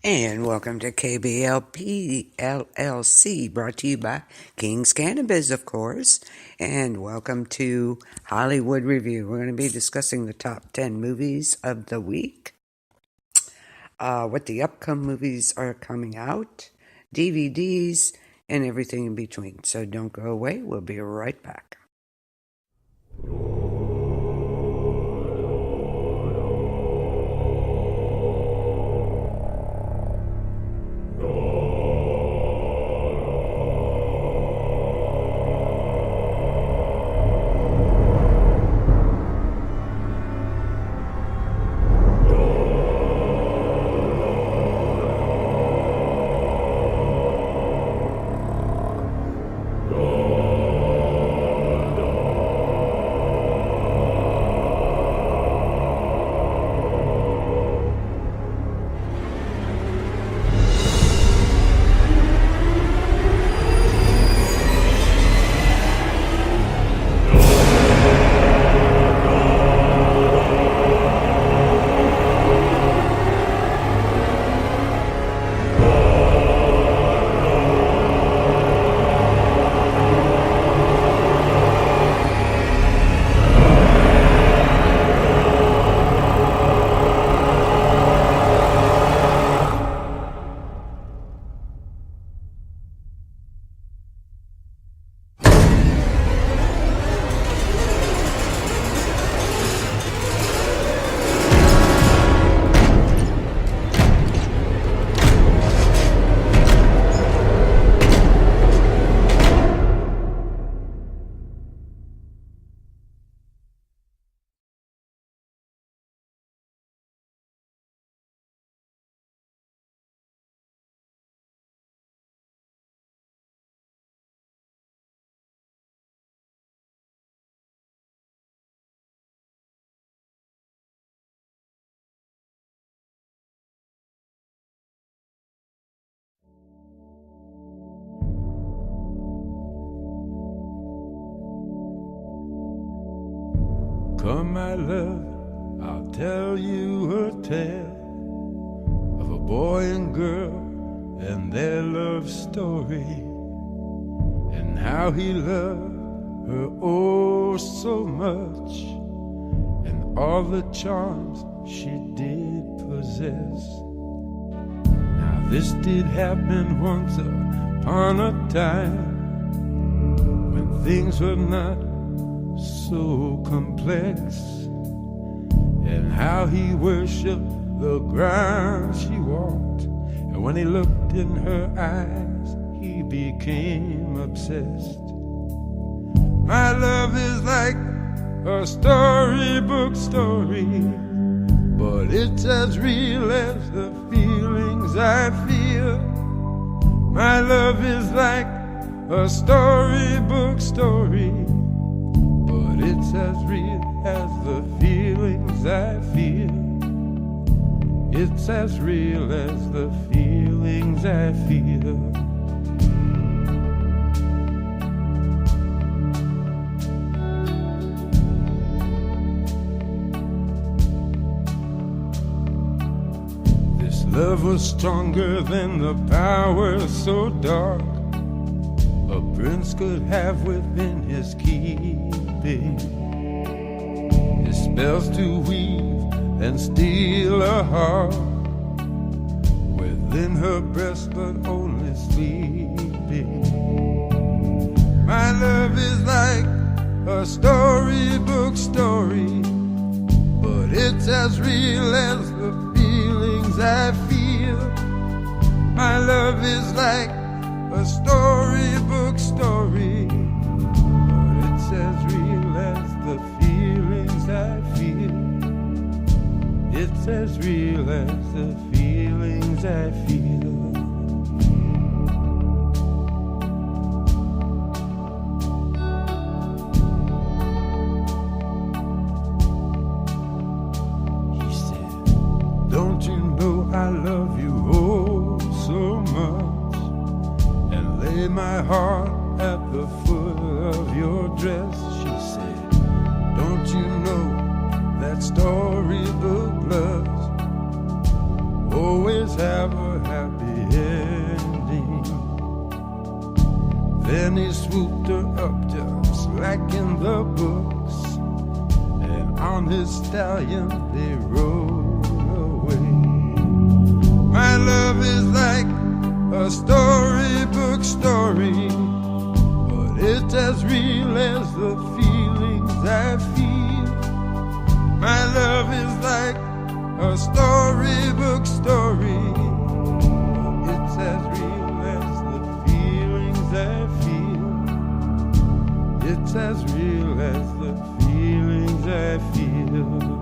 And welcome to KBLP LLC, brought to you by King's Cannabiz, of course. And welcome to Hollywood Review. We're going to be discussing the top 10 movies of the week, what the upcoming movies are coming out, DVDs, and everything in between. So don't go away. We'll be right back. Come, my love, I'll tell you a tale of a boy and girl and their love story, and how he loved her oh so much, and all the charms she did possess. Now this did happen once upon a time, when things were not so complex, and how he worshipped the ground she walked, and when he looked in her eyes he became obsessed. My love is like a storybook story, but it's as real as the feelings I feel. My love is like a storybook story, but it's as real as the feelings I feel. It's as real as the feelings I feel. This love was stronger than the power so dark a prince could have within his keeping. His spells to weave and steal a heart within her breast, but only sleeping. My love is like a storybook story, but it's as real as the feelings I feel. My love is like a storybook story, but it's as real as the feelings I feel. It's as real as the feelings I feel. He said, don't you know I love you oh so much, and lay my heart at the foot of your dress. She said, don't you know that storybook loves always have a Then he swooped her up just like in the books, and on his stallion they rode away. My love is like a storybook story, but it's as real as the feelings I feel. My love is like a storybook story, but it's as real as the feelings I feel. It's as real as the feelings I feel.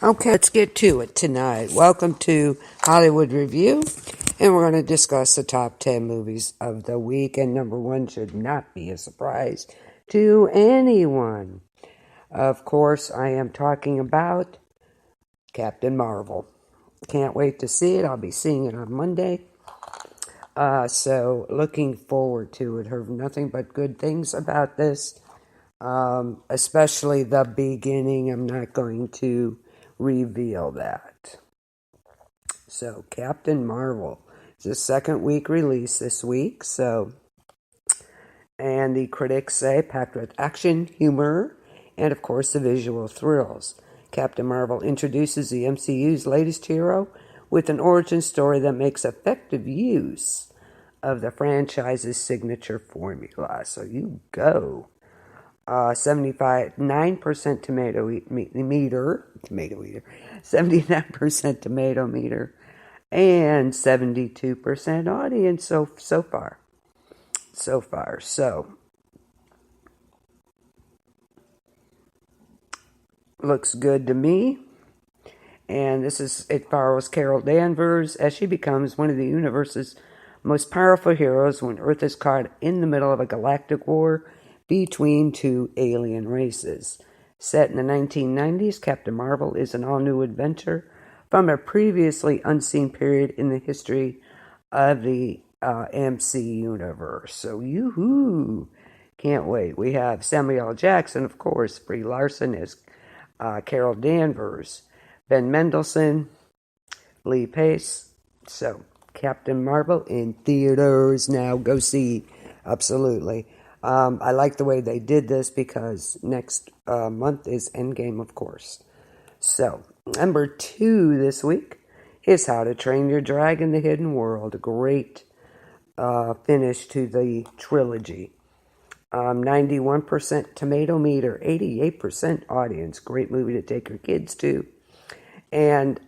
Okay, let's get to it tonight. Welcome to Hollywood Review, and we're going to discuss the top 10 movies of the week, and number one should not be a surprise to anyone. Of course, I am talking about Captain Marvel. Can't wait to see it. I'll be seeing it on Monday. So looking forward to it. Heard nothing but good things about this, especially the beginning. I'm not going to reveal that. So Captain Marvel is a second week release this week. And the critics say packed with action, humor, and of course the visual thrills. Captain Marvel introduces the MCU's latest hero with an origin story that makes effective use of the franchise's signature formula. So you go. 79% tomato meter, 79% tomato meter, and 72% audience so far. So looks good to me. And it follows Carol Danvers as she becomes one of the universe's most powerful heroes when Earth is caught in the middle of a galactic war between two alien races. Set in the 1990s, Captain Marvel is an all-new adventure from a previously unseen period in the history of the MC universe. So, yoo-hoo! Can't wait. We have Samuel L. Jackson, of course, Brie Larson as Carol Danvers, Ben Mendelsohn, Lee Pace. So, Captain Marvel in theaters now. Go see. Absolutely. I like the way they did this because next month is Endgame, of course. So, number 2 this week is How to Train Your Dragon: The Hidden World. A great finish to the trilogy. 91% tomato meter, 88% audience. Great movie to take your kids to. And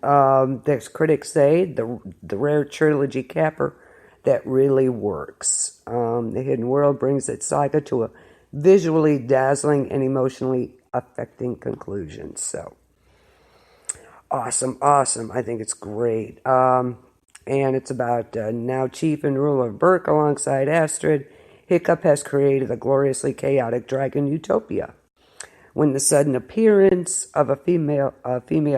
there's critics say the rare trilogy capper that really works. The Hidden World brings its saga to a visually dazzling and emotionally affecting conclusion. So, awesome. I think it's great. And it's about now Chief and Ruler of Berk alongside Astrid. Hiccup has created a gloriously chaotic dragon utopia. When the sudden appearance of a female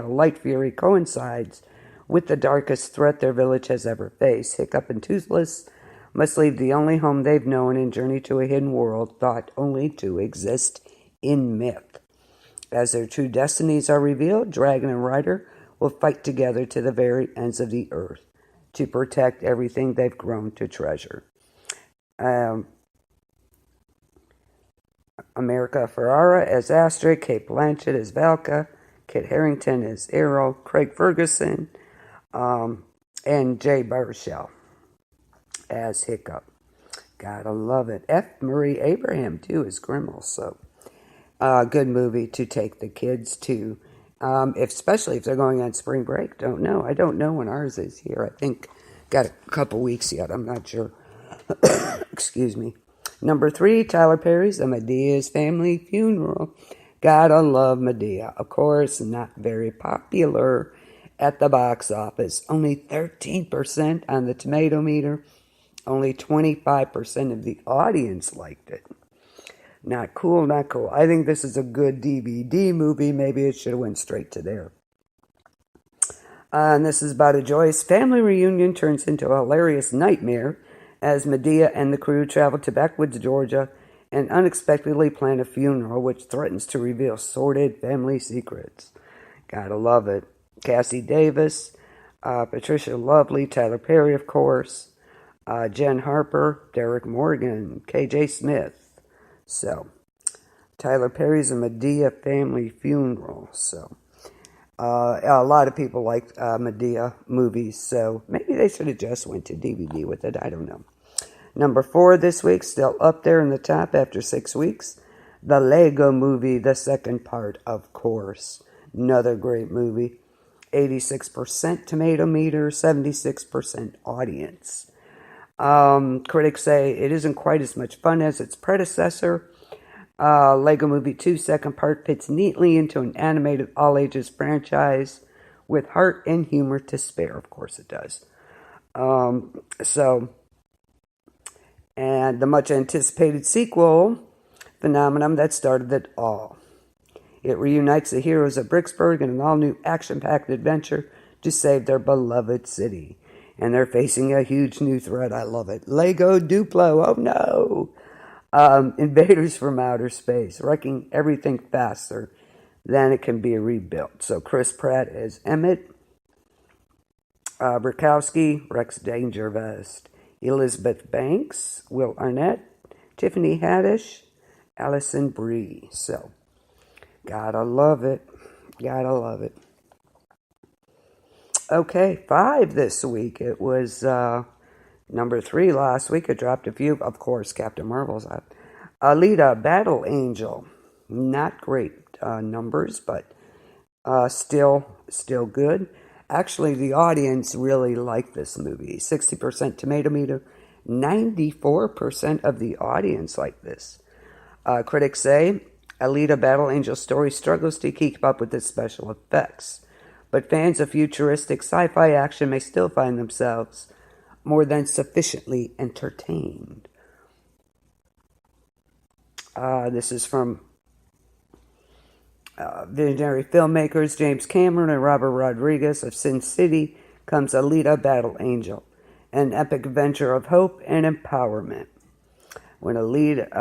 light fury coincides with the darkest threat their village has ever faced, Hiccup and Toothless must leave the only home they've known and journey to a hidden world thought only to exist in myth. As their true destinies are revealed, Dragon and Rider will fight together to the very ends of the earth to protect everything they've grown to treasure. America Ferrara as Astrid, Kate Blanchett as Valka, Kit Harington as Errol, Craig Ferguson, and Jay Baruchel as Hiccup. Gotta love it. F. Murray Abraham, too, as Grimmel. So, good movie to take the kids to, especially if they're going on spring break. Don't know. I don't know when ours is here. I think got a couple weeks yet. I'm not sure. Excuse me. Number 3, Tyler Perry's A Medea's Family Funeral. Gotta love Medea. Of course, not very popular at the box office. Only 13% on the tomato meter. Only 25% of the audience liked it. Not cool. I think this is a good DVD movie. Maybe it should have went straight to there. And this is about a joyous family reunion turns into a hilarious nightmare as Medea and the crew travel to backwoods Georgia and unexpectedly plan a funeral which threatens to reveal sordid family secrets. Gotta love it. Cassie Davis, Patricia Lovely, Tyler Perry, of course, Jen Harper, Derek Morgan, KJ Smith. So, Tyler Perry's A Medea Family Funeral. So, a lot of people like Medea movies, so maybe they should have just went to DVD with it. I don't know. Number 4 this week, still up there in the top after 6 weeks. The Lego Movie, the second part, of course. Another great movie. 86% tomato meter, 76% audience. Critics say it isn't quite as much fun as its predecessor. Lego Movie 2 second part fits neatly into an animated all-ages franchise with heart and humor to spare. Of course it does. And the much-anticipated sequel phenomenon that started it all. It reunites the heroes of Bricksburg in an all-new action-packed adventure to save their beloved city. And they're facing a huge new threat. I love it. Lego Duplo. Oh, no. Invaders from outer space, wrecking everything faster than it can be rebuilt. So Chris Pratt as Emmett. Bukowski, Rex Dangervest. Elizabeth Banks, Will Arnett, Tiffany Haddish, Alison Brie. So, gotta love it. Okay, 5 this week. It was number 3 last week. It dropped a few. Of course, Captain Marvel's out. Alita, Battle Angel. Not great numbers, but still good. Actually, the audience really liked this movie. 60% tomato meter, 94% of the audience liked this. Critics say Alita Battle Angel story struggles to keep up with its special effects, but fans of futuristic sci-fi action may still find themselves more than sufficiently entertained. This is from visionary filmmakers James Cameron and Robert Rodriguez of Sin City comes Alita Battle Angel, an epic adventure of hope and empowerment. When Alita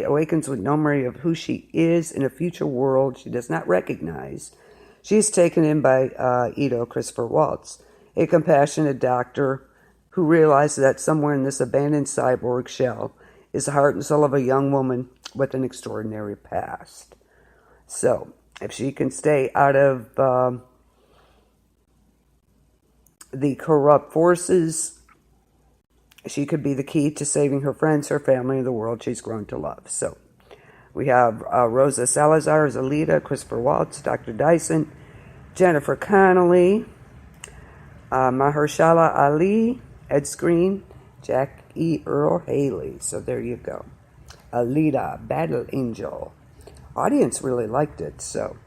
awakens with no memory of who she is in a future world she does not recognize, she is taken in by Ito Christopher Waltz, a compassionate doctor who realizes that somewhere in this abandoned cyborg shell is the heart and soul of a young woman with an extraordinary past. So, if she can stay out of the corrupt forces, she could be the key to saving her friends, her family, and the world she's grown to love. So, we have Rosa Salazar as Alita, Christopher Waltz, Dr. Dyson, Jennifer Connelly, Mahershala Ali, Ed Screen, Jack E. Earl Haley. So there you go. Alita, Battle Angel. Audience really liked it, so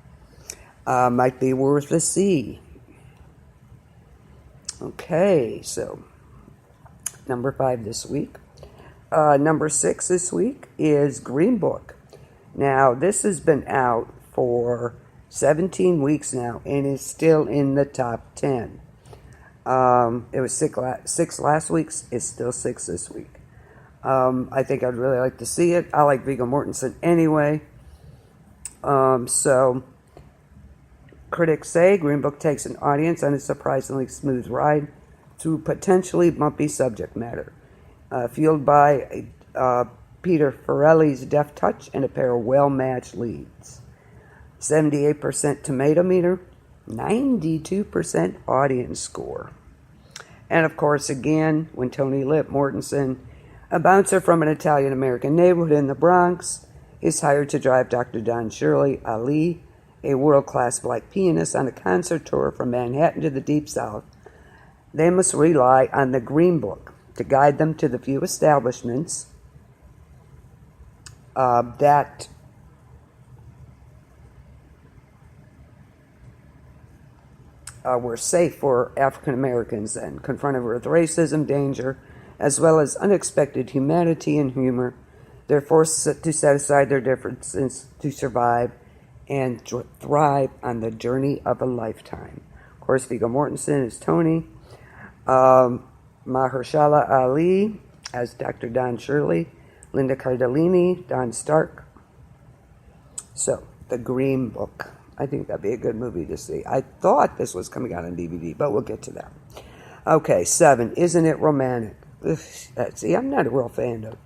might be worth a see. Okay, so number 5 this week. Number 6 this week is Green Book. Now, this has been out for 17 weeks now and is still in the top 10. It was 6 last week. It's still 6 this week. I think I'd really like to see it. I like Viggo Mortensen anyway. So, critics say Green Book takes an audience on a surprisingly smooth ride through potentially bumpy subject matter, fueled by Peter Farrelly's deft touch and a pair of well-matched leads. 78% tomato meter, 92% audience score. And of course, again, when Tony Lip Mortensen, a bouncer from an Italian-American neighborhood in the Bronx, is hired to drive Dr. Don Shirley Ali, a world-class black pianist, on a concert tour from Manhattan to the Deep South, they must rely on the Green Book to guide them to the few establishments that were safe for African Americans and confronted with racism, danger, as well as unexpected humanity and humor. They're forced to set aside their differences to survive and thrive on the journey of a lifetime. Of course, Viggo Mortensen is Tony. Mahershala Ali as Dr. Don Shirley. Linda Cardellini, Don Stark. So, The Green Book. I think that'd be a good movie to see. I thought this was coming out on DVD, but we'll get to that. Okay, 7. Isn't It Romantic? Ugh, see, I'm not a real fan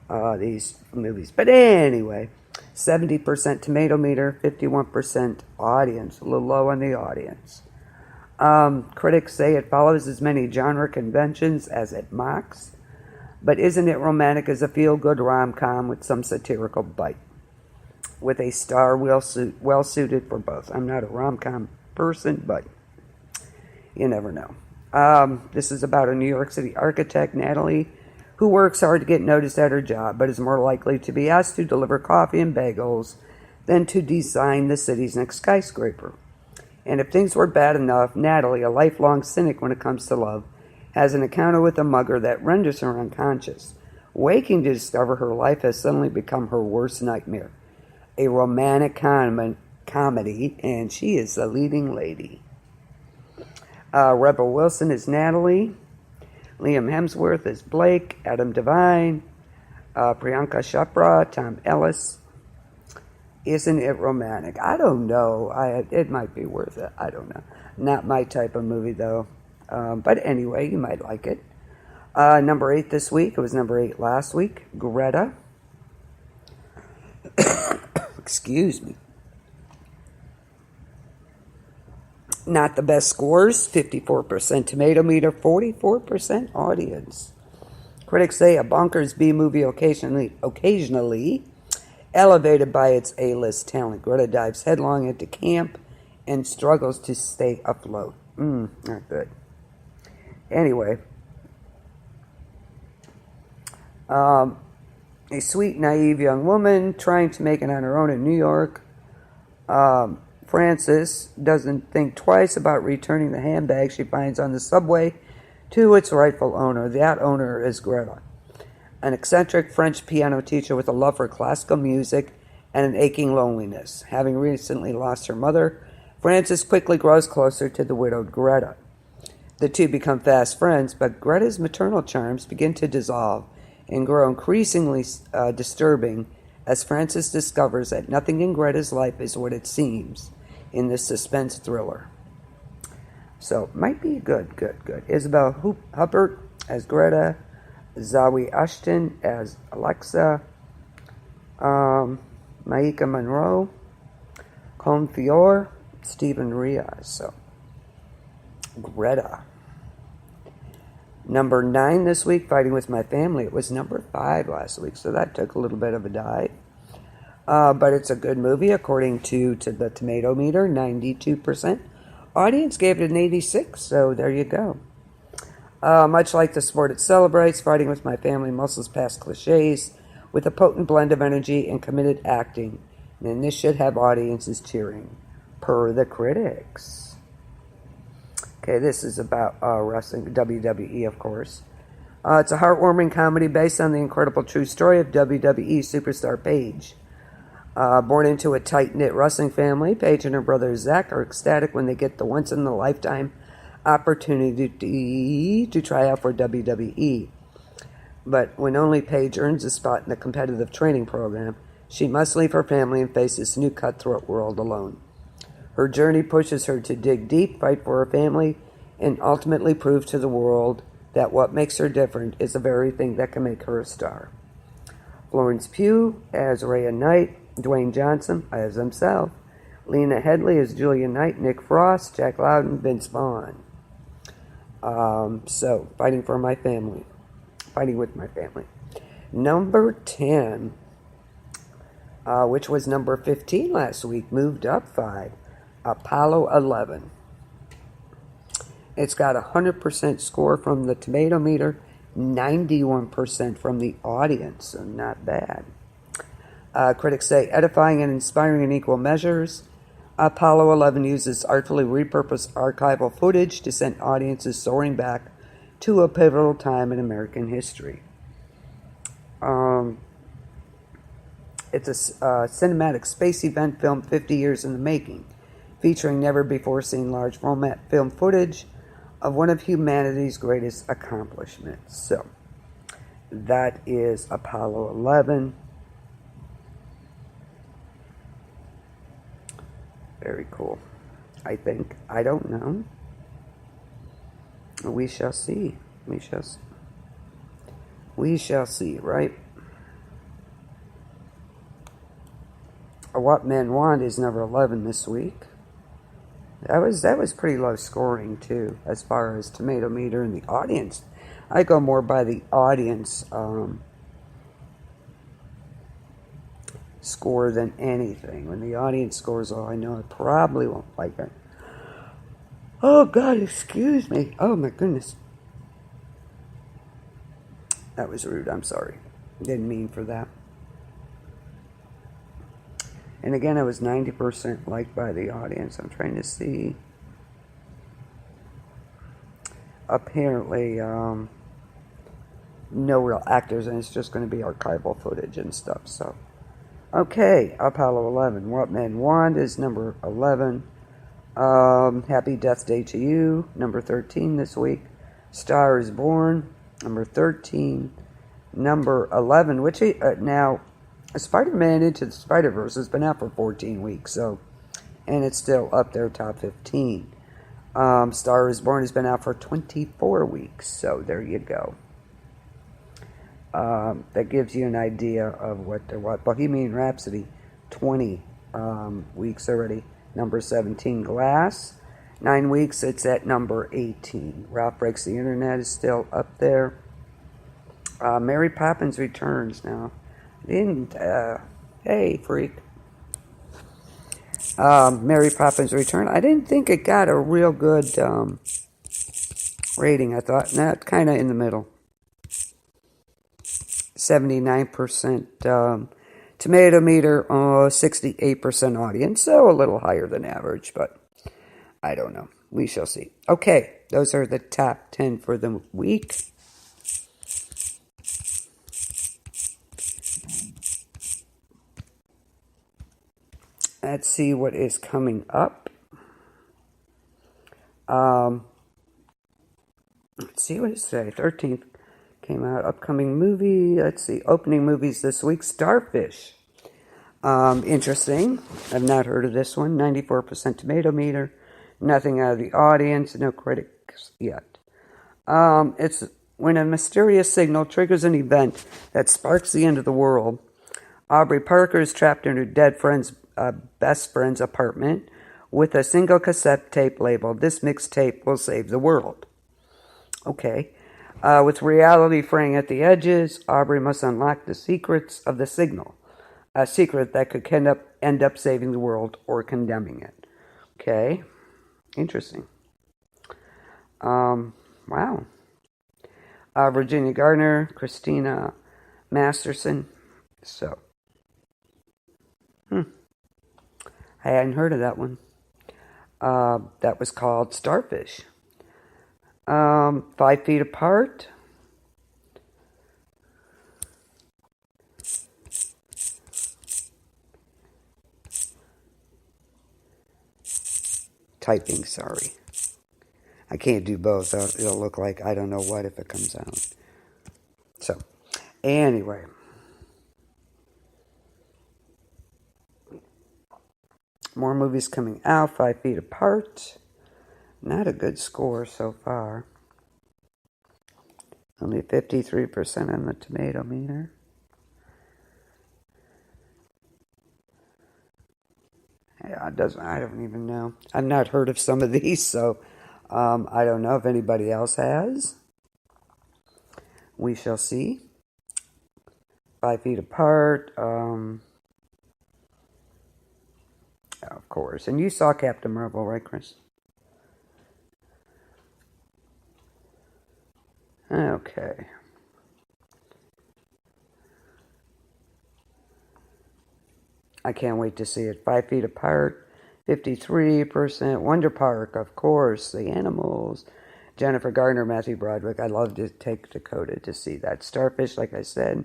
of these movies. But anyway, 70% tomato meter, 51% audience. A little low on the audience. Critics say it follows as many genre conventions as it mocks. But Isn't It Romantic is a feel-good rom-com with some satirical bite, with a star well-suited for both. I'm not a rom-com person, but you never know. This is about a New York City architect, Natalie, who works hard to get noticed at her job, but is more likely to be asked to deliver coffee and bagels than to design the city's next skyscraper. And if things were bad enough, Natalie, a lifelong cynic when it comes to love, has an encounter with a mugger that renders her unconscious, waking to discover her life has suddenly become her worst nightmare. A romantic comedy, and she is the leading lady. Rebel Wilson is Natalie. Liam Hemsworth is Blake. Adam Devine. Priyanka Chopra. Tom Ellis. Isn't It Romantic? I don't know. It might be worth it. I don't know. Not my type of movie, though. But anyway, you might like it. Number 8 this week. It was number 8 last week. Greta. Excuse me. Not the best scores. 54% tomato meter, 44% audience. Critics say a bonkers B-movie occasionally elevated by its A-list talent. Greta dives headlong into camp and struggles to stay afloat. Not good. Anyway, a sweet, naive young woman trying to make it on her own in New York. Frances doesn't think twice about returning the handbag she finds on the subway to its rightful owner. That owner is Greta. an eccentric French piano teacher with a love for classical music and an aching loneliness. Having recently lost her mother, Frances quickly grows closer to the widowed Greta. The two become fast friends, but Greta's maternal charms begin to dissolve and grow increasingly disturbing as Frances discovers that nothing in Greta's life is what it seems in this suspense thriller. So, might be good. Isabel Huppert as Greta, Zawe Ashton as Alexa, Maika Monroe, Colm Feore, Stephen Riaz. So, Greta. Number 9 this week, Fighting With My Family. It was number 5 last week, so that took a little bit of a dive. But it's a good movie, according to the tomato meter, 92%. Audience gave it an 86, so there you go. Much like the sport it celebrates, Fighting With My Family muscles past cliches with a potent blend of energy and committed acting. And this should have audiences cheering, per the critics. Okay, this is about wrestling, WWE, of course. It's a heartwarming comedy based on the incredible true story of WWE superstar Paige. Born into a tight-knit wrestling family, Paige and her brother Zach are ecstatic when they get the once-in-a-lifetime opportunity to try out for WWE. But when only Paige earns a spot in the competitive training program, she must leave her family and face this new cutthroat world alone. Her journey pushes her to dig deep, fight for her family, and ultimately prove to the world that what makes her different is the very thing that can make her a star. Florence Pugh as Rhea Knight, Dwayne Johnson as himself, Lena Headey as Julia Knight, Nick Frost, Jack Loudon, Vince Vaughn. So, Fighting for My Family. Fighting With My Family. Number 10, which was number 15 last week, moved up 5. Apollo 11. It's got a 100% score from the tomato meter, 91% from the audience, so not bad. Critics say edifying and inspiring in equal measures. Apollo 11 uses artfully repurposed archival footage to send audiences soaring back to a pivotal time in American history. It's a cinematic space event film 50 years in the making, featuring never-before-seen large-format film footage of one of humanity's greatest accomplishments. So, that is Apollo 11. Very cool, I think. I don't know. We shall see. We shall see, right? What Men Want is number 11 this week. That was pretty low scoring too, as far as tomato meter and the audience. I go more by the audience score than anything. When the audience scores, I know I probably won't like it. Oh God, excuse me. Oh my goodness. That was rude. I'm sorry. Didn't mean for that. And again, it was 90% liked by the audience. I'm trying to see. Apparently, no real actors, and it's just going to be archival footage and stuff. So, okay, Apollo 11. What Men Want is number 11. Happy Death Day to You, number 13 this week. Star is Born, number 13. Number 11, which now... Spider-Man Into the Spider-Verse has been out for 14 weeks, and it's still up there, top 15. Star is Born has been out for 24 weeks, so there you go. That gives you an idea of what. Bohemian Rhapsody, 20 weeks already. Number 17, Glass. 9 weeks, it's at number 18. Ralph Breaks the Internet is still up there. Mary Poppins Returns now. Hey, freak. Mary Poppins Return. I didn't think it got a real good rating. I thought, kind of in the middle. 79% tomato meter, 68% audience, so a little higher than average, but I don't know. We shall see. Okay, those are the top 10 for the week. Let's see what is coming up. Let's see what it's today. 13th came out. Upcoming movie. Let's see. Opening movies this week. Starfish. Interesting. I've not heard of this one. 94% tomato meter. Nothing out of the audience. No critics yet. It's when a mysterious signal triggers an event that sparks the end of the world. Aubrey Parker is trapped in her dead friend's best friend's apartment with a single cassette tape labeled, "This mixtape will save the world." Okay. With reality fraying at the edges, Aubrey must unlock the secrets of the signal. A secret that could end up saving the world or condemning it. Okay. Interesting. Wow. Virginia Gardner, Christina Masterson. So. I hadn't heard of that one. That was called Starfish. 5 Feet Apart. Typing, sorry. I can't do both. It'll look like I don't know what if it comes out. So, anyway. More movies coming out. 5 Feet Apart. Not a good score so far. Only 53% on the tomato meter. Yeah, I don't even know. I've not heard of some of these, so I don't know if anybody else has. We shall see. 5 Feet Apart. Of course. And you saw Captain Marvel, right, Chris? Okay. I can't wait to see it. 5 Feet Apart, 53%. Wonder Park, of course. The Animals. Jennifer Garner, Matthew Broderick. I'd love to take Dakota to see that. Starfish, like I said.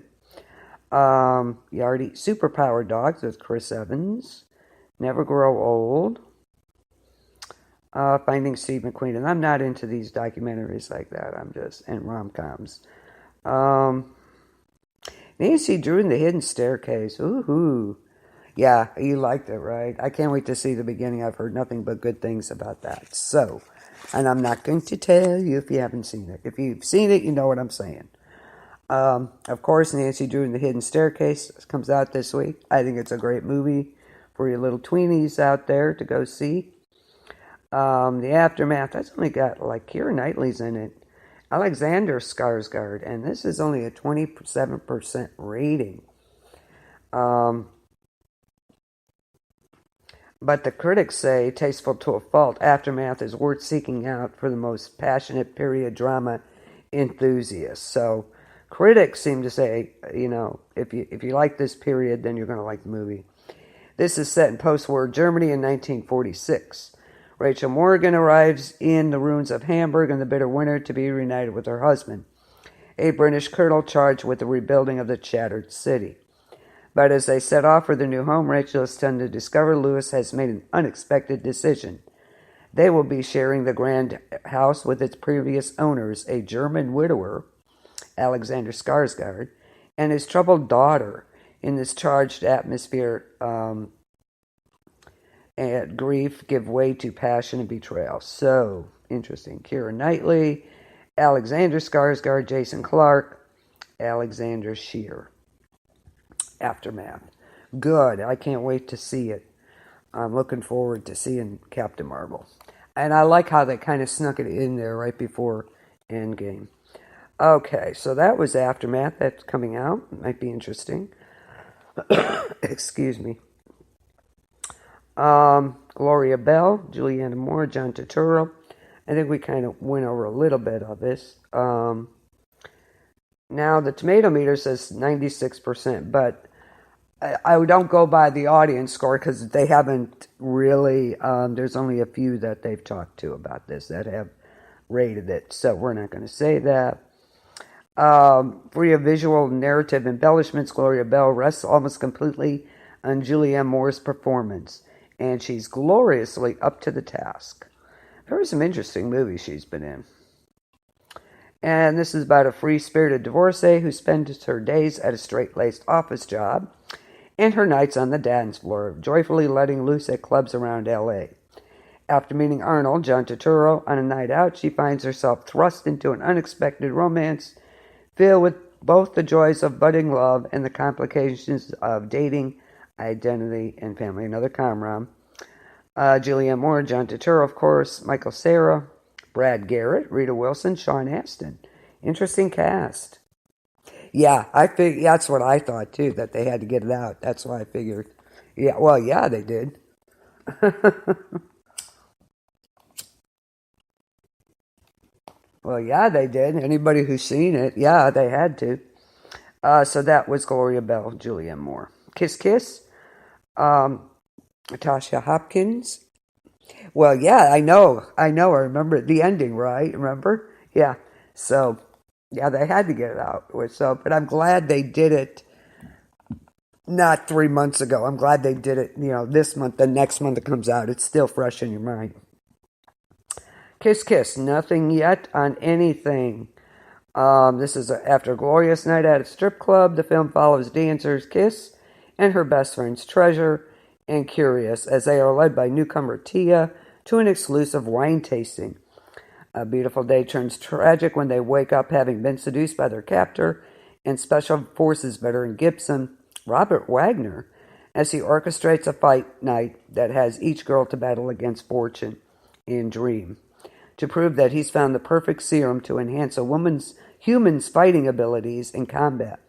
Yardy, Superpower Dogs with Chris Evans. Never Grow Old. Finding Steve McQueen. And I'm not into these documentaries like that. I'm just in rom-coms. Nancy Drew and the Hidden Staircase. Ooh. Yeah, you liked it, right? I can't wait to see the beginning. I've heard nothing but good things about that. So, and I'm not going to tell you if you haven't seen it. If you've seen it, you know what I'm saying. Of course, Nancy Drew and the Hidden Staircase comes out this week. I think it's a great movie for your little tweenies out there to go see. The Aftermath, that's only got like Keira Knightley's in it. Alexander Skarsgård, and this is only a 27% rating. But the critics say, tasteful to a fault, Aftermath is worth seeking out for the most passionate period drama enthusiasts. So critics seem to say, if you like this period, then you're going to like the movie. This is set in post-war Germany in 1946. Rachel Morgan arrives in the ruins of Hamburg in the bitter winter to be reunited with her husband, a British colonel charged with the rebuilding of the shattered city. But as they set off for their new home, Rachel is stunned to discover Lewis has made an unexpected decision. They will be sharing the grand house with its previous owners, a German widower, Alexander Skarsgård, and his troubled daughter. In this charged atmosphere, and grief give way to passion and betrayal. So, interesting. Keira Knightley, Alexander Skarsgård, Jason Clarke, Alexander Shear. Aftermath. Good. I can't wait to see it. I'm looking forward to seeing Captain Marvel. And I like how they kind of snuck it in there right before Endgame. Okay, so that was Aftermath. That's coming out. Might be interesting. Excuse me. Gloria Bell, Julianne Moore, John Turturro. I think we kind of went over a little bit of this. Now, the tomato meter says 96%, but I don't go by the audience score because they haven't really, there's only a few that they've talked to about this that have rated it, so we're not going to say that. For your visual narrative embellishments, Gloria Bell rests almost completely on Julianne Moore's performance, and she's gloriously up to the task. There are some interesting movies she's been in. And this is about a free-spirited divorcee who spends her days at a straight-laced office job and her nights on the dance floor, joyfully letting loose at clubs around L.A. After meeting Arnold, John Turturro, on a night out, she finds herself thrust into an unexpected romance filled with both the joys of budding love and the complications of dating, identity, and family. Another comrom. Julianne Moore, John Turturro, of course, Michael Cera, Brad Garrett, Rita Wilson, Sean Astin. Interesting cast. Yeah, that's what I thought too, that they had to get it out. That's why I figured. Yeah, well, yeah, they did. Well, yeah, they did. Anybody who's seen it, yeah, they had to. So that was Gloria Bell, Julianne Moore. Kiss Kiss, Natasha Hopkins. Well, yeah, I know. I remember the ending, right? Remember? Yeah. So, yeah, they had to get it out. So, but I'm glad they did it not 3 months ago. I'm glad they did it, this month, the next month it comes out. It's still fresh in your mind. Kiss Kiss, nothing yet on anything. This is after a glorious night at a strip club. The film follows dancers Kiss and her best friends Treasure and Curious as they are led by newcomer Tia to an exclusive wine tasting. A beautiful day turns tragic when they wake up having been seduced by their captor and Special Forces veteran Gibson, Robert Wagner, as he orchestrates a fight night that has each girl to battle against fortune and dream, to prove that he's found the perfect serum to enhance a human's fighting abilities in combat.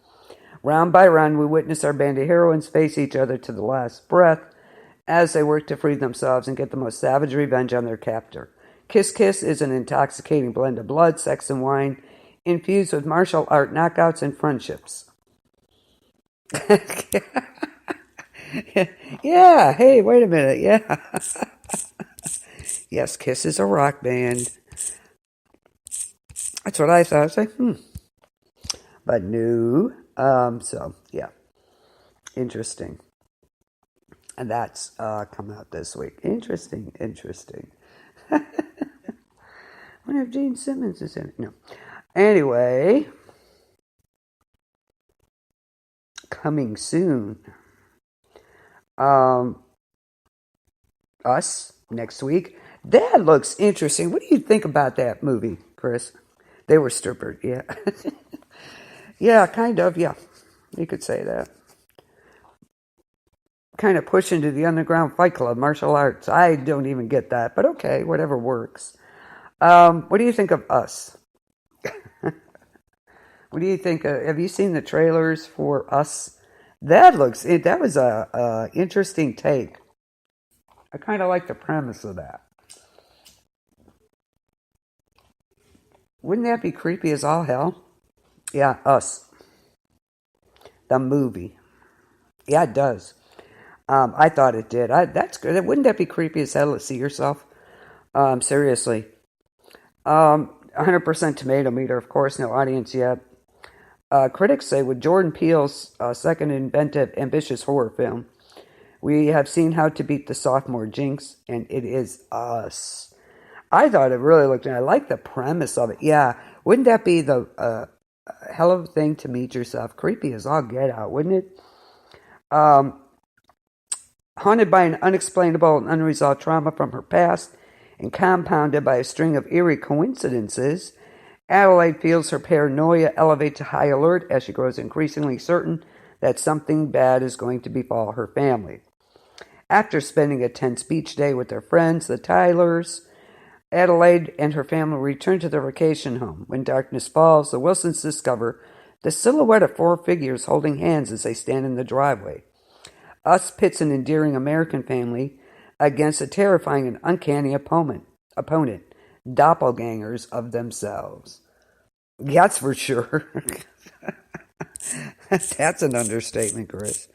Round by round, we witness our band of heroines face each other to the last breath as they work to free themselves and get the most savage revenge on their captor. Kiss Kiss is an intoxicating blend of blood, sex, and wine, infused with martial art knockouts and friendships. Yeah, hey, wait a minute, yeah. Yes, Kiss is a rock band. That's what I thought. I was like, But no. So, yeah. Interesting. And that's come out this week. Interesting. I wonder if Gene Simmons is in it. No. Anyway. Coming soon. Us, next week. That looks interesting. What do you think about that movie, Chris? They were strippers, yeah. Yeah, kind of, yeah. You could say that. Kind of push into the underground fight club, martial arts. I don't even get that, but okay, whatever works. What do you think of Us? What do you think? Have you seen the trailers for Us? That was a interesting take. I kind of like the premise of that. Wouldn't that be creepy as all hell? Yeah, Us. The movie. Yeah, it does. I thought it did. That's good. Wouldn't that be creepy as hell to see yourself? Seriously. 100% tomato meter, of course, no audience yet. Critics say with Jordan Peele's second inventive, ambitious horror film, we have seen how to beat the sophomore jinx, and it is Us. I thought it really looked, and I like the premise of it. Yeah, wouldn't that be the hell of a thing to meet yourself? Creepy as all get out, wouldn't it? Haunted by an unexplainable and unresolved trauma from her past, and compounded by a string of eerie coincidences, Adelaide feels her paranoia elevate to high alert as she grows increasingly certain that something bad is going to befall her family. After spending a tense beach day with their friends, the Tylers, Adelaide and her family return to their vacation home. When darkness falls, the Wilsons discover the silhouette of four figures holding hands as they stand in the driveway. Us pits an endearing American family against a terrifying and uncanny opponent, doppelgangers of themselves. That's for sure. That's an understatement, Chris.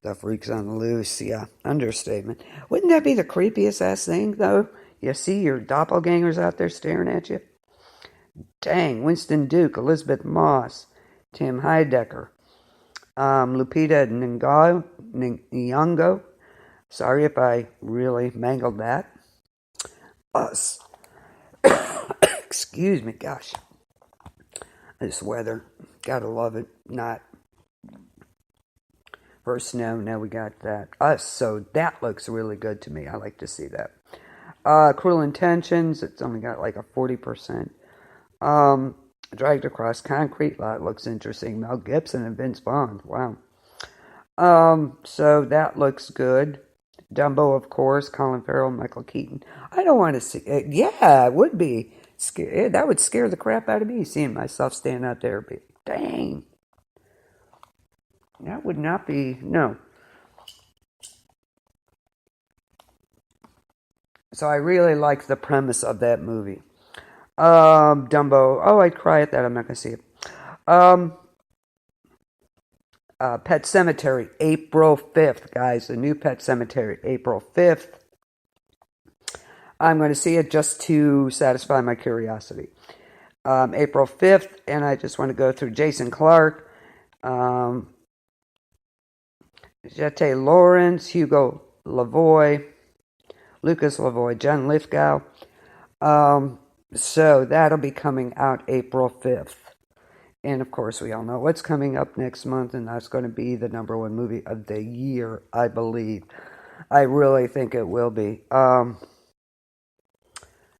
The freaks on the loose, yeah, understatement. Wouldn't that be the creepiest ass thing, though? You see your doppelgangers out there staring at you? Dang, Winston Duke, Elizabeth Moss, Tim Heidecker, Lupita Nyong'o. Sorry if I really mangled that. Us. Excuse me, gosh. This weather. Gotta love it. Not. First snow, now we got that. Us. So that looks really good to me. I like to see that. Cruel Intentions. It's only got like a 40%. Dragged Across Concrete. That looks interesting. Mel Gibson and Vince Vaughn. Wow. So that looks good. Dumbo, of course. Colin Farrell, Michael Keaton. I don't want to see it. Yeah, it would be. That would scare the crap out of me, seeing myself stand out there. Be, dang. That would not be, no. So I really like the premise of that movie. Dumbo. Oh, I'd cry at that. I'm not going to see it. Pet Sematary, April 5th, guys. The new Pet Sematary, April 5th. I'm going to see it just to satisfy my curiosity. April 5th, and I just want to go through Jason Clarke, Jete Lawrence, Hugo Lavoie, Lucas Lavoie, John Lithgow. So that'll be coming out April 5th. And of course, we all know what's coming up next month, and that's going to be the #1 movie of the year, I believe. I really think it will be.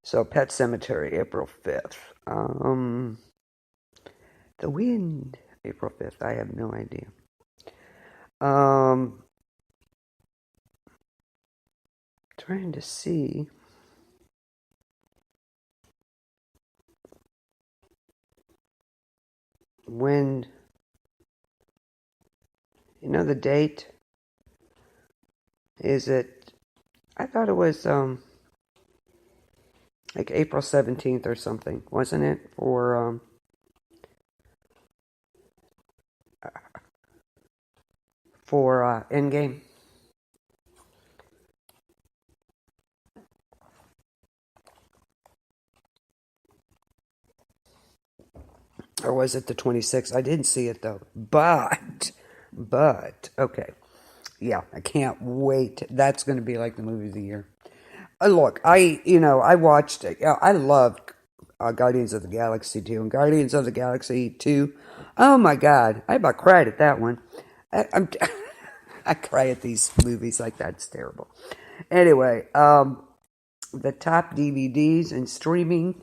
So Pet Sematary, April 5th. The Wind, April 5th. I have no idea. Trying to see. When, you know the date? Is it, I thought it was like April 17th or something, wasn't it? For Endgame. Or was it the 26th? I didn't see it though. But, okay. Yeah, I can't wait. That's going to be like the movie of the year. Look, I watched it. I loved Guardians of the Galaxy 2. And Guardians of the Galaxy 2, oh my God, I about cried at that one. I cry at these movies like that. It's terrible. Anyway, the top DVDs and streaming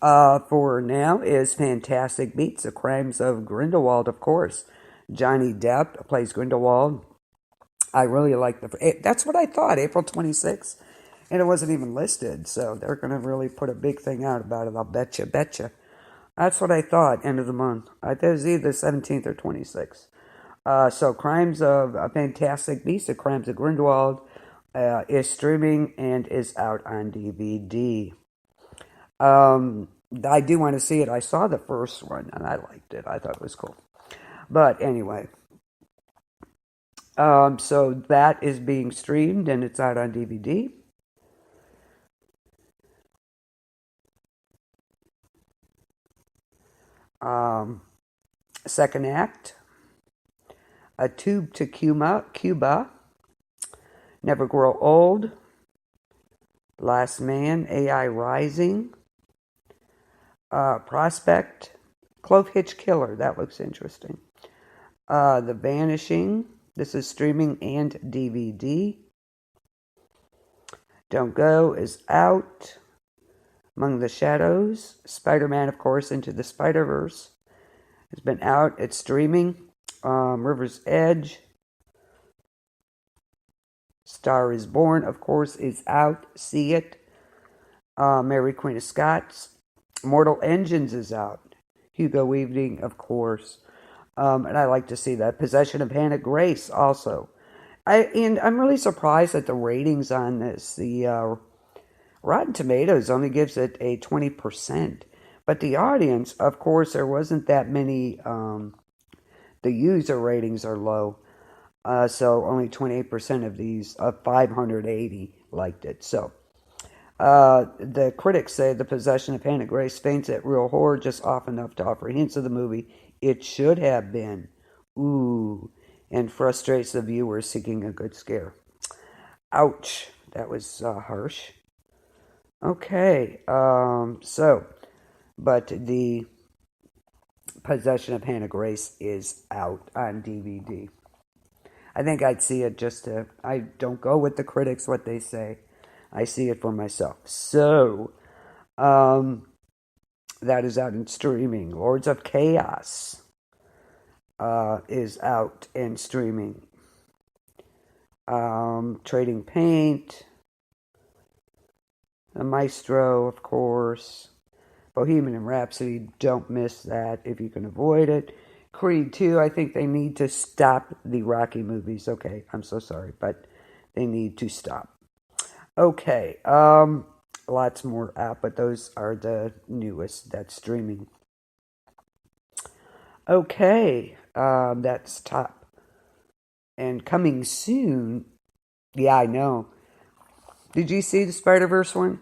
for now is Fantastic Beasts, The Crimes of Grindelwald, of course. Johnny Depp plays Grindelwald. I really like that's what I thought, April 26th. And it wasn't even listed, so they're going to really put a big thing out about it, I'll betcha. That's what I thought, end of the month. It was either 17th or 26th. So Crimes of Fantastic Beasts, The Crimes of Grindelwald is streaming and is out on DVD. I do want to see it. I saw the first one, and I liked it. I thought it was cool. But anyway, so that is being streamed, and it's out on DVD. Second act, A Tube to Cuba, Never Grow Old, Last Man, AI Rising, Prospect, Clove Hitch Killer, that looks interesting. The Vanishing, this is streaming and DVD. Don't Go is out. Among the Shadows, Spider-Man, of course, Into the Spider-Verse has been out. It's streaming. River's Edge, Star is Born, of course, is out. See it. Mary Queen of Scots. Mortal Engines is out. Hugo Weaving, of course. And I like to see that. Possession of Hannah Grace also. And I'm really surprised at the ratings on this. The Rotten Tomatoes only gives it a 20%. But the audience, of course, there wasn't that many. The user ratings are low. So only 28% of these, of 580, liked it. So the critics say The Possession of Hannah Grace faints at real horror just off enough to offer hints of the movie it should have been. Ooh, and frustrates the viewer seeking a good scare. Ouch, that was harsh. Okay, but the Possession of Hannah Grace is out on DVD. I think I'd see it I don't go with the critics, what they say. I see it for myself. So, that is out in streaming. Lords of Chaos is out and streaming. Trading Paint, The Maestro, of course. Bohemian Rhapsody, don't miss that if you can avoid it. Creed 2, I think they need to stop the Rocky movies. Okay, I'm so sorry, but they need to stop. Okay, lots more out, but those are the newest that's streaming. Okay, that's top. And coming soon, yeah, I know. Did you see the Spider-Verse one?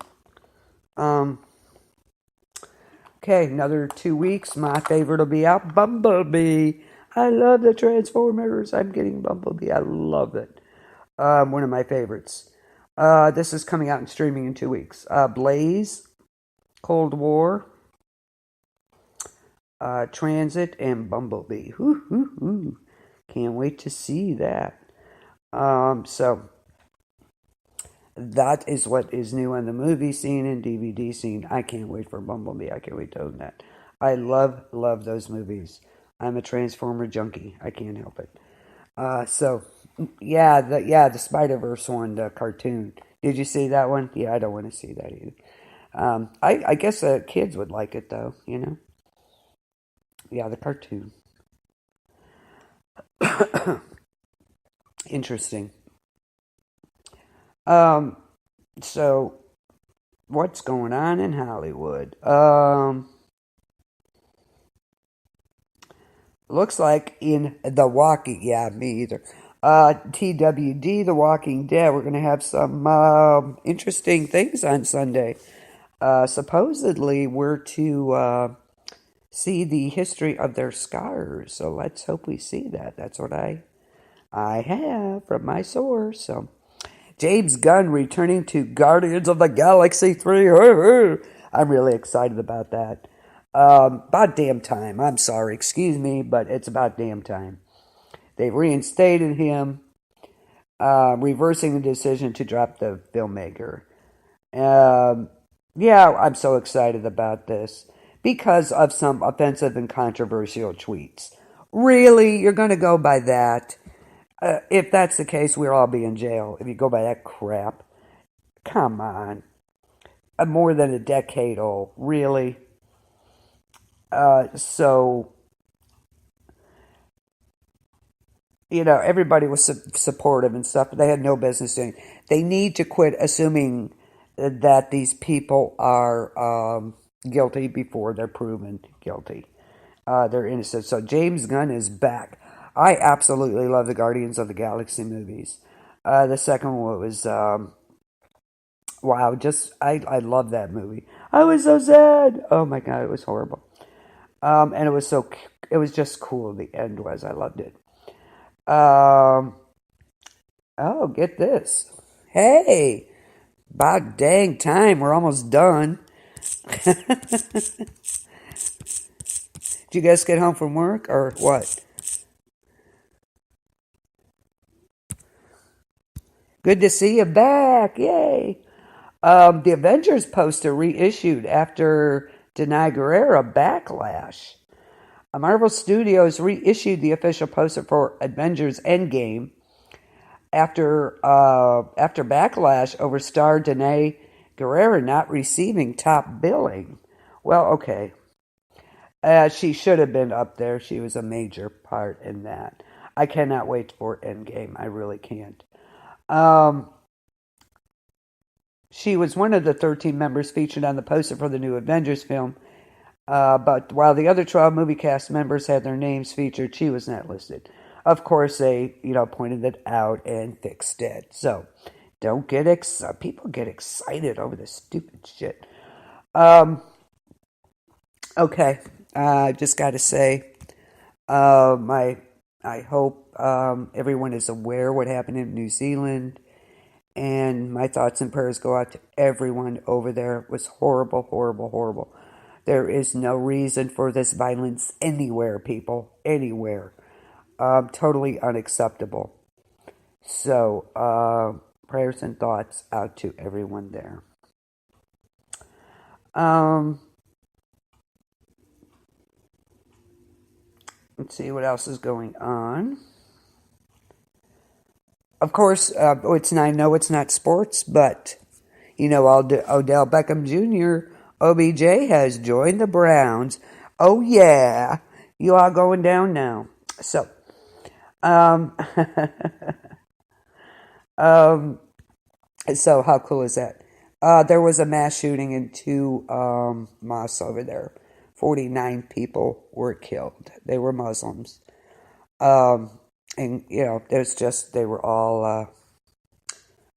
Okay, another 2 weeks. My favorite will be out, Bumblebee. I love the Transformers. I'm getting Bumblebee. I love it. One of my favorites. This is coming out and streaming in 2 weeks. Blaze, Cold War, Transit, and Bumblebee. Woo. Can't wait to see that. So that is what is new on the movie scene and DVD scene. I can't wait for Bumblebee. I can't wait to own that. I love those movies. I'm a Transformer junkie. I can't help it. The Spider-Verse one, the cartoon. Did you see that one? Yeah, I don't want to see that either. I guess kids would like it though, you know? Yeah, the cartoon. Interesting. So what's going on in Hollywood? Looks like in The Walking, yeah, me either. TWD, The Walking Dead, we're going to have some interesting things on Sunday. Supposedly, we're to see the history of their scars, so let's hope we see that. That's what I have from my source. So, James Gunn returning to Guardians of the Galaxy 3. I'm really excited about that. About damn time. I'm sorry, excuse me, but it's about damn time. They reinstated him, reversing the decision to drop the filmmaker. Yeah, I'm so excited about this because of some offensive and controversial tweets. Really? You're going to go by that? If that's the case, we'll all be in jail if you go by that crap. Come on. More than a decade old. Really? Everybody was supportive and stuff, but they had no business doing it. They need to quit assuming that these people are guilty before they're proven guilty. They're innocent. So James Gunn is back. I absolutely love the Guardians of the Galaxy movies. The second one was, wow, I love that movie. I was so sad. Oh my God, it was horrible. And it was just cool. The end was, I loved it. Oh, get this. Hey, about dang time. We're almost done. Did you guys get home from work or what? Good to see you back. Yay. The Avengers poster reissued after Denai Guerrero backlash. Marvel Studios reissued the official poster for Avengers Endgame after backlash over star Denai Guerrero not receiving top billing. Well, okay. She should have been up there. She was a major part in that. I cannot wait for Endgame. I really can't. She was one of the 13 members featured on the poster for the new Avengers film. But while the other 12 movie cast members had their names featured, she was not listed. Of course, they, pointed it out and fixed it. So, don't get excited. People get excited over this stupid shit. Okay, I just got to say, I I hope everyone is aware what happened in New Zealand. And my thoughts and prayers go out to everyone over there. It was horrible, horrible, horrible. There is no reason for this violence anywhere, people. Anywhere. Totally unacceptable. So, prayers and thoughts out to everyone there. Let's see what else is going on. Of course, I know it's not sports, but Odell Beckham Jr., OBJ, has joined the Browns. Oh yeah, you are going down now. So, so how cool is that? There was a mass shooting in two mosques over there. 49 people were killed. They were Muslims. And, they were all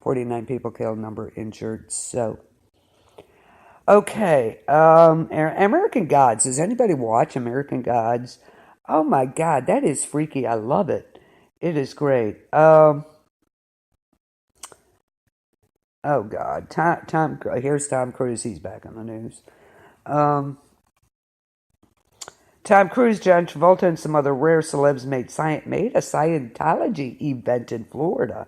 49 people killed, number injured. So, okay. American Gods. Does anybody watch American Gods? Oh my God, that is freaky. I love it. It is great. Oh God, here's Tom Cruise. He's back on the news. Tom Cruise, John Travolta, and some other rare celebs made a Scientology event in Florida.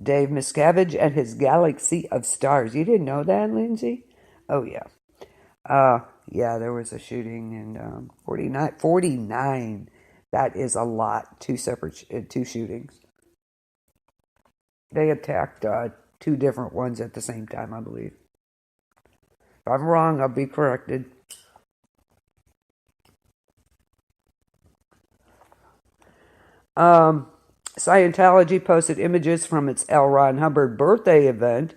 Dave Miscavige and his Galaxy of Stars. You didn't know that, Lindsay? Oh, yeah. Yeah, there was a shooting in 49. That is a lot. Two shootings. They attacked two different ones at the same time, I believe. If I'm wrong, I'll be corrected. Scientology posted images from its L. Ron Hubbard birthday event.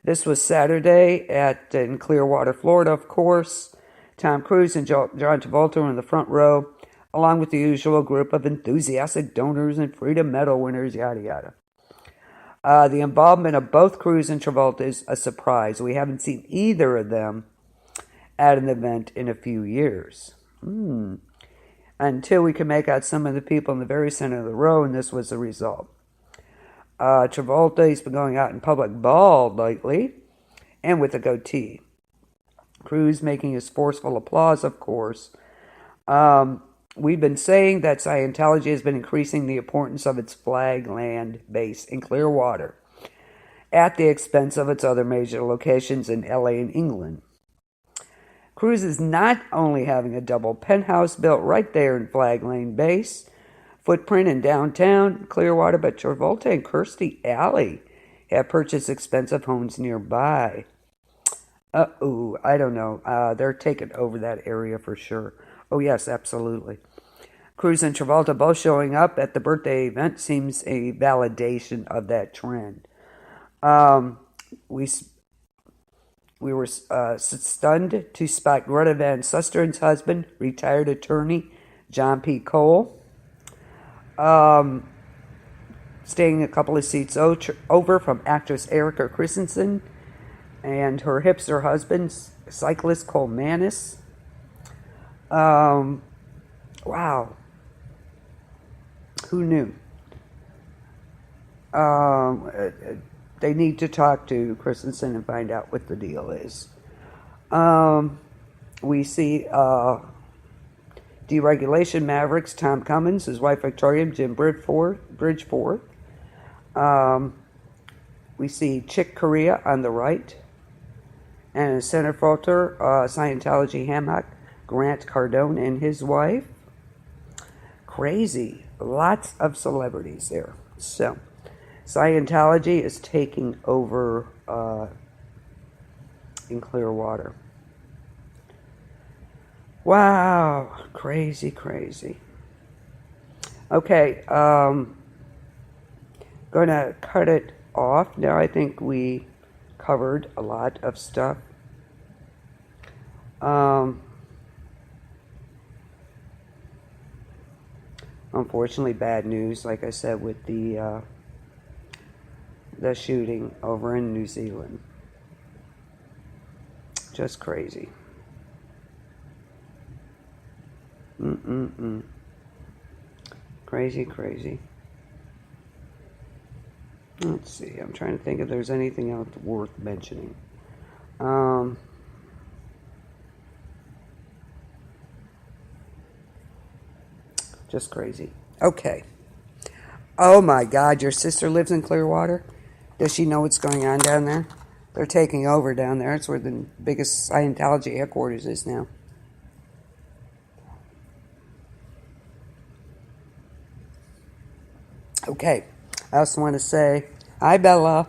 This was Saturday in Clearwater, Florida, of course. Tom Cruise and John Travolta were in the front row, along with the usual group of enthusiastic donors and Freedom Medal winners, yada yada. The involvement of both Cruise and Travolta is a surprise. We haven't seen either of them at an event in a few years. Until we could make out some of the people in the very center of the row, and this was the result. Travolta, he's been going out in public bald lately, and with a goatee. Cruise making his forceful applause, of course. We've been saying that Scientology has been increasing the importance of its flag land base in Clearwater at the expense of its other major locations in LA and England. Cruise is not only having a double penthouse built right there in Flag Lane Base footprint in downtown Clearwater, but Travolta and Kirstie Alley have purchased expensive homes nearby. I don't know. They're taking over that area for sure. Oh, yes, absolutely. Cruise and Travolta both showing up at the birthday event seems a validation of that trend. We were stunned to spot Greta Van Susteren's husband, retired attorney John P. Cole, staying a couple of seats over from actress Erica Christensen and her hipster husband, cyclist Cole Mannis. Wow. Who knew? They need to talk to Christensen and find out what the deal is. We see deregulation mavericks Tom Cummins, his wife Victoria, Jim Bridgeforth. We see Chick Corea on the right. And Senator Falter, Scientology hammock, Grant Cardone and his wife. Crazy. Lots of celebrities there. So, Scientology is taking over in Clearwater. Wow, crazy. Okay, gonna cut it off. Now I think we covered a lot of stuff. Unfortunately, bad news, like I said, with the shooting over in New Zealand. Just crazy. Crazy, crazy. Let's see. I'm trying to think if there's anything else worth mentioning. Just crazy. Okay. Oh my God, your sister lives in Clearwater? Does she know what's going on down there? They're taking over down there. It's where the biggest Scientology headquarters is now. Okay. I also want to say, hi Bella.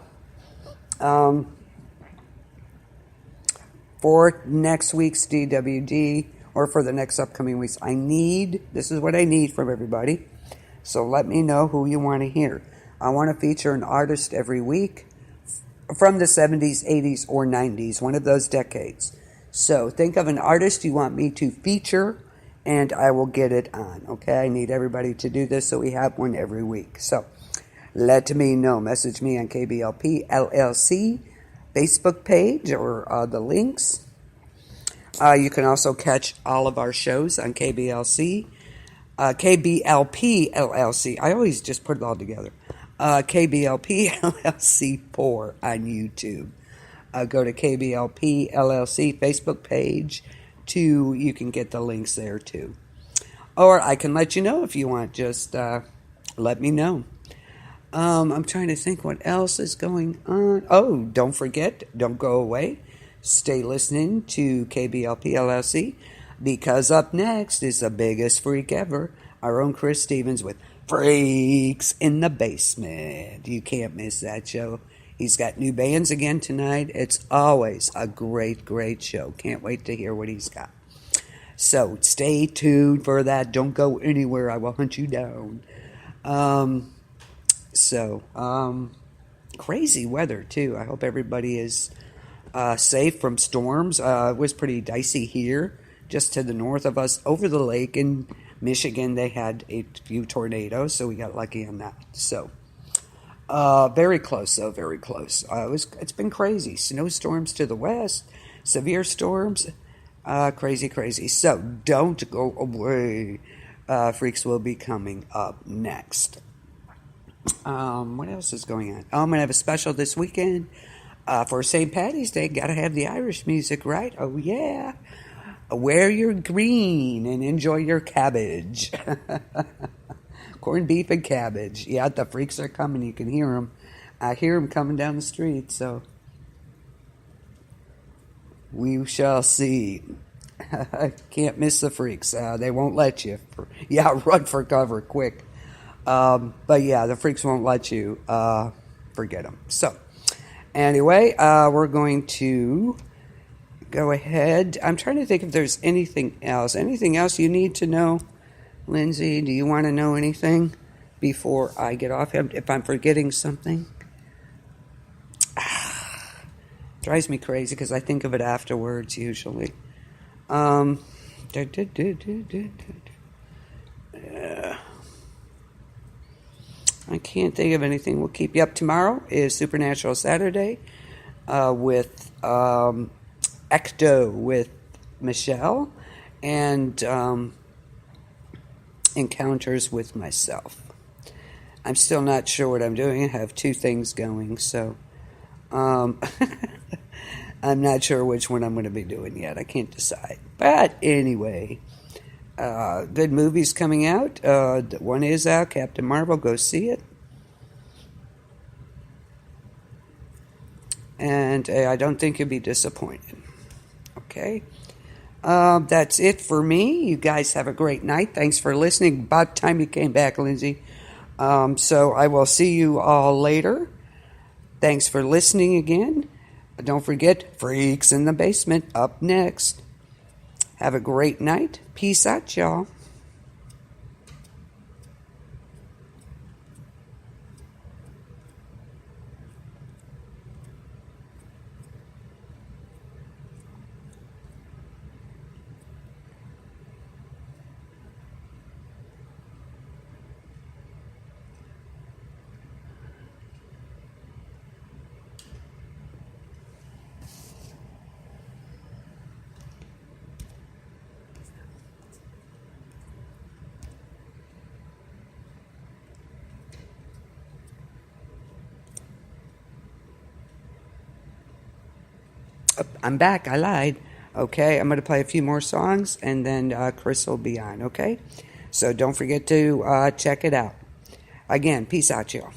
For next week's DWD, or for the next upcoming weeks, this is what I need from everybody. So let me know who you want to hear. I want to feature an artist every week from the 70s, 80s, or 90s, one of those decades. So think of an artist you want me to feature, and I will get it on. Okay, I need everybody to do this, so we have one every week. So let me know. Message me on KBLP LLC Facebook page or the links. You can also catch all of our shows on KBLP LLC. I always just put it all together. KBLP LLC 4 on YouTube. Go to KBLP LLC Facebook page you can get the links there too. Or I can let you know if you want. Just let me know. I'm trying to think what else is going on. Oh, don't forget, don't go away. Stay listening to KBLP LLC, because up next is the biggest freak ever, our own Chris Stevens with Freaks in the Basement. You can't miss that show. He's got new bands again tonight. It's always a great, great show. Can't wait to hear what he's got. So stay tuned for that. Don't go anywhere. I will hunt you down. Crazy weather too. I hope everybody is safe from storms. It was pretty dicey here, just to the north of us, over the lake in Michigan. They had a few tornadoes, so we got lucky on that. So, very close, though, very close. It's been crazy. Snowstorms to the west, severe storms, crazy, crazy. So don't go away. Freaks will be coming up next. What else is going on? I'm going to have a special this weekend for St. Paddy's Day. Got to have the Irish music, right? Oh, yeah. Wear your green and enjoy your cabbage. Corned beef and cabbage. Yeah, the freaks are coming. You can hear them. I hear them coming down the street, so we shall see. Can't miss the freaks. They won't let you. Run for cover quick. But yeah, the freaks won't let you forget them. So anyway, we're going to go ahead. I'm trying to think if there's anything else. Anything else you need to know? Lindsay, do you want to know anything before I get off? If I'm forgetting something? Drives me crazy because I think of it afterwards usually. I can't think of anything. We'll keep you up. Tomorrow is Supernatural Saturday with Ecto with Michelle and Encounters with myself. I'm still not sure what I'm doing. I have two things going, so I'm not sure which one I'm going to be doing yet. I can't decide. But anyway, good movies coming out. One is out, Captain Marvel. Go see it. And I don't think you'll be disappointed. Okay. That's it for me. You guys have a great night. Thanks for listening. About time you came back, Lindsay. So I will see you all later. Thanks for listening again. Don't forget, Freaks in the Basement up next. Have a great night. Peace out, y'all. I'm back. I lied. Okay, I'm going to play a few more songs and then Chris will be on, okay? So don't forget to check it out. Again, peace out, y'all.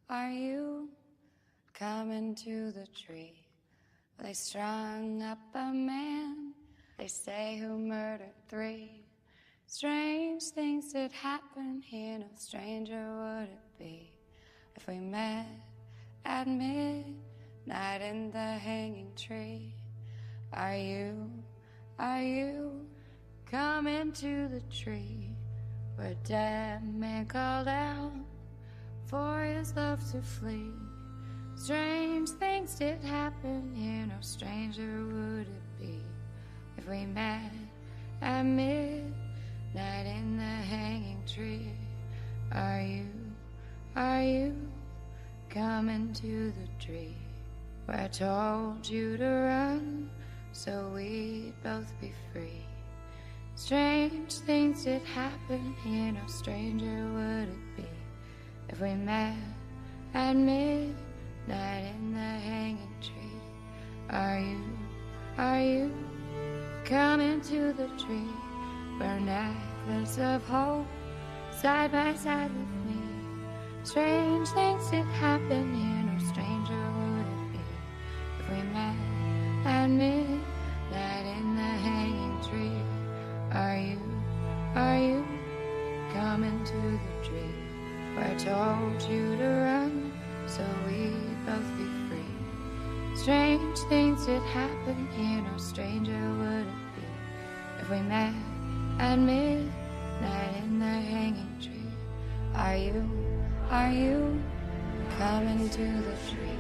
Are you coming to the tree? They strung up a man, they say, who murdered 3. Strange things did happen here, no stranger would it be if we met at midnight in the hanging tree. Are you coming to the tree where a dead man called out for his love to flee? Strange things did happen here, no stranger would it be if we met at midnight in the hanging tree. Are you coming to the tree where I told you to run so we'd both be free? Strange things did happen here, no stranger would it be if we met at midnight in the hanging tree. Are you coming to the tree? Burn necklace of hope side by side with me. Strange things did happen here, no stranger would it be if we met at midnight in the hanging tree. Are you coming to the tree where I told you to run so we'd both be free? Strange things did happen here, no stranger would it be if we met at midnight in the hanging tree. Are you coming to the tree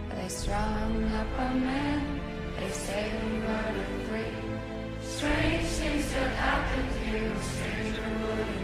where they strung up a man, they say we were free? Strange things that happened here, no stranger would it